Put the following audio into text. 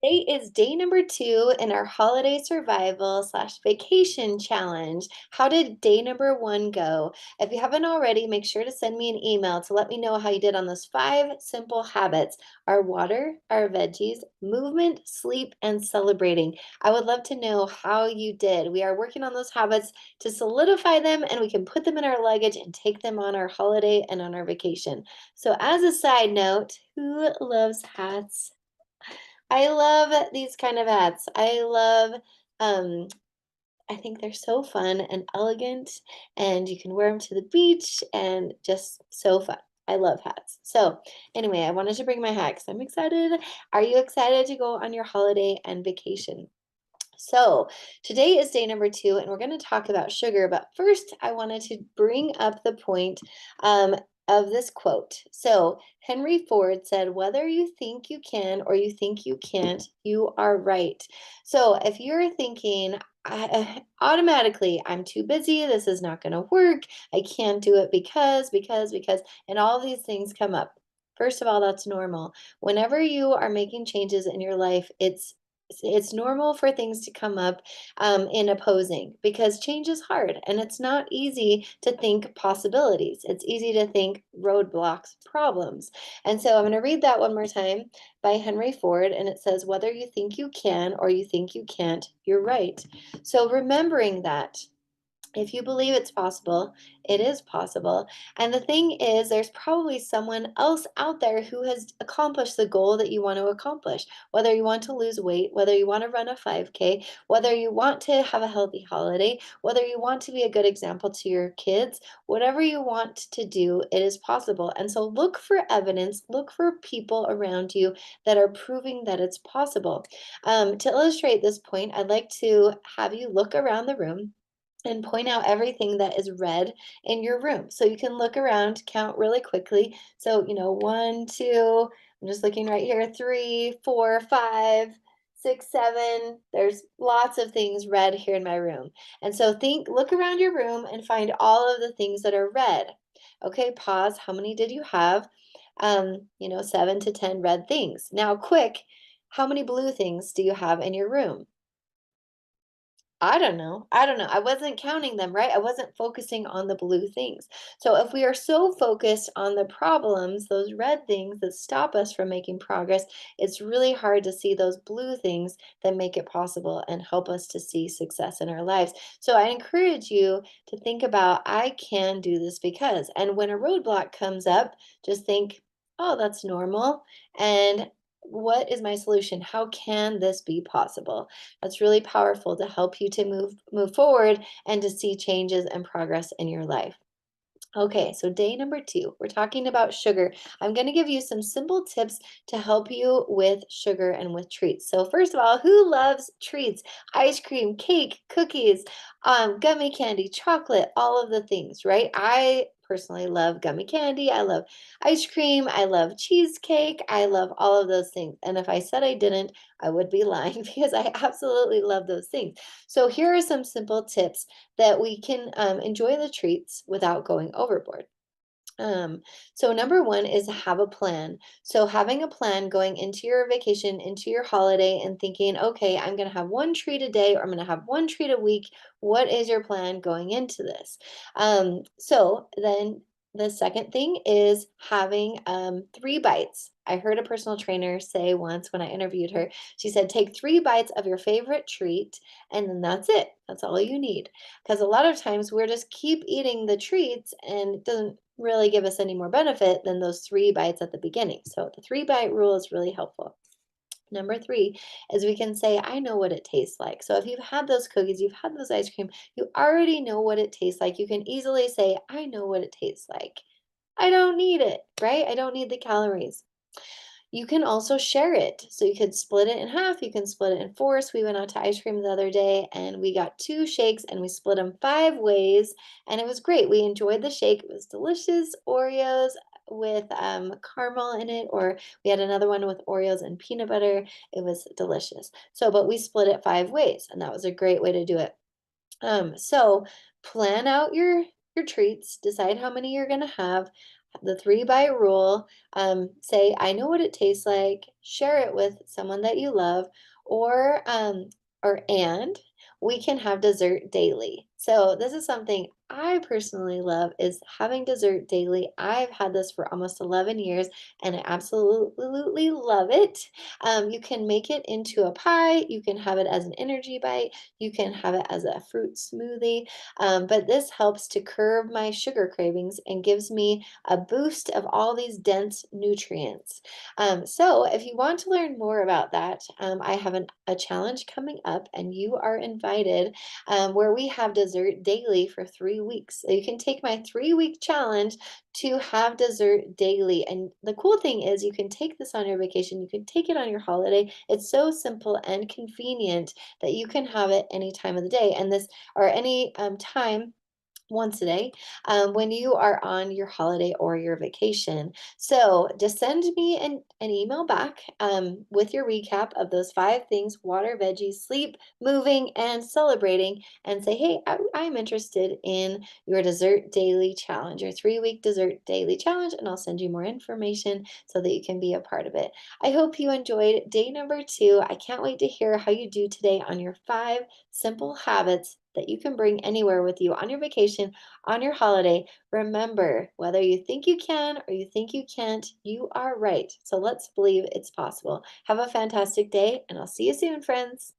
Today is day number 2 in our holiday survival slash vacation challenge. How did day number 1 go? If you haven't already, make sure to send me an email to let me know how you did on those 5 simple habits: our water, our veggies, movement, sleep, and celebrating. I would love to know how you did. We are working on those habits to solidify them, and we can put them in our luggage and take them on our holiday and on our vacation. So, as a side note, who loves hats? I love these kind of hats. Um, I think they're so fun and elegant, and you can wear them to the beach and just so fun. I love hats. So, anyway, I wanted to bring my hat because I'm excited. Are you excited to go on your holiday and vacation? So, today is day number 2, and we're going to talk about sugar. But first, I wanted to bring up the point um, of this quote. So, Henry Ford said, "Whether you think you can or you think you can't, you are right." So, if you're thinking, automatically, I'm too busy, this is not going to work, I can't do it because, and all these things come up. First of all, that's normal. Whenever you are making changes in your life, it's normal for things to come up in opposing because change is hard and it's not easy to think possibilities. It's easy to think roadblocks, problems. And so I'm going to read that one more time by Henry Ford, and it says, "Whether you think you can or you think you can't, you're right." So remembering that. If you believe it's possible, it is possible. And the thing is, there's probably someone else out there who has accomplished the goal that you want to accomplish. Whether you want to lose weight, whether you want to run a 5K, whether you want to have a healthy holiday, whether you want to be a good example to your kids, whatever you want to do, it is possible. And so look for evidence, look for people around you that are proving that it's possible. To illustrate this point, I'd like to have you look around the room and point out everything that is red in your room. So you can look around, count really quickly. So, one, two, I'm just looking right here, three, four, five, six, seven. There's lots of things red here in my room. And so look around your room and find all of the things that are red. Okay, pause. How many did you have? 7 to 10 red things. Now, quick, how many blue things do you have in your room? I don't know. I don't know. I wasn't counting them, right? I wasn't focusing on the blue things. So if we are so focused on the problems, those red things that stop us from making progress, it's really hard to see those blue things that make it possible and help us to see success in our lives. So I encourage you to think about, I can do this because, and when a roadblock comes up, just think, oh, that's normal. And what is my solution? How can this be possible? That's really powerful to help you to move forward and to see changes and progress in your life. Okay, so day number 2, we're talking about sugar. I'm going to give you some simple tips to help you with sugar and with treats. So first of all, who loves treats? Ice cream, cake, cookies, gummy candy, chocolate, all of the things, right? I personally love gummy candy. I love ice cream. I love cheesecake. I love all of those things. And if I said I didn't, I would be lying because I absolutely love those things. So here are some simple tips that we can enjoy the treats without going overboard. So number one is have a plan. So having a plan going into your vacation, into your holiday, and thinking, okay, I'm going to have one treat a day or I'm going to have one treat a week. What is your plan going into this? So then the second thing is having 3 bites. I heard a personal trainer say once when I interviewed her, she said, take 3 bites of your favorite treat, and then that's it. That's all you need. Because a lot of times we're just keep eating the treats and it doesn't really give us any more benefit than those 3 bites at the beginning. So the 3 bite rule is really helpful. Number 3 is we can say, I know what it tastes like. So if you've had those cookies, you've had those ice cream, you already know what it tastes like. You can easily say, I know what it tastes like. I don't need it, right? I don't need the calories. You can also share it. So you could split it in half. You can split it in four. So we went out to ice cream the other day and we got 2 shakes and we split them 5 ways. And it was great. We enjoyed the shake. It was delicious. Oreos with caramel in it, or we had another one with Oreos and peanut butter. It was delicious. So, but we split it 5 ways, and that was a great way to do it. So plan out your treats, decide how many you're going to have. the 3 by rule. Say, I know what it tastes like, share it with someone that you love, or, and we can have dessert daily. So this is something I personally love is having dessert daily. I've had this for almost 11 years and I absolutely love it. You can make it into a pie. You can have it as an energy bite. You can have it as a fruit smoothie. But this helps to curb my sugar cravings and gives me a boost of all these dense nutrients. So, if you want to learn more about that, I have a challenge coming up, and you are invited where we have dessert daily for 3 weeks. So, you can take my 3 week challenge to have dessert daily. And the cool thing is, you can take this on your vacation, you can take it on your holiday. It's so simple and convenient that you can have it any time of the day. And this or any time once a day when you are on your holiday or your vacation. So just send me an email back with your recap of those 5 things: water, veggies, sleep, moving, and celebrating. And say, hey, I'm interested in your dessert daily challenge, your 3 week dessert daily challenge. And I'll send you more information so that you can be a part of it. I hope you enjoyed day number 2. I can't wait to hear how you do today on your 5 simple habits that you can bring anywhere with you on your vacation, on your holiday. Remember, whether you think you can or you think you can't, you are right. So let's believe it's possible. Have a fantastic day, and I'll see you soon, friends.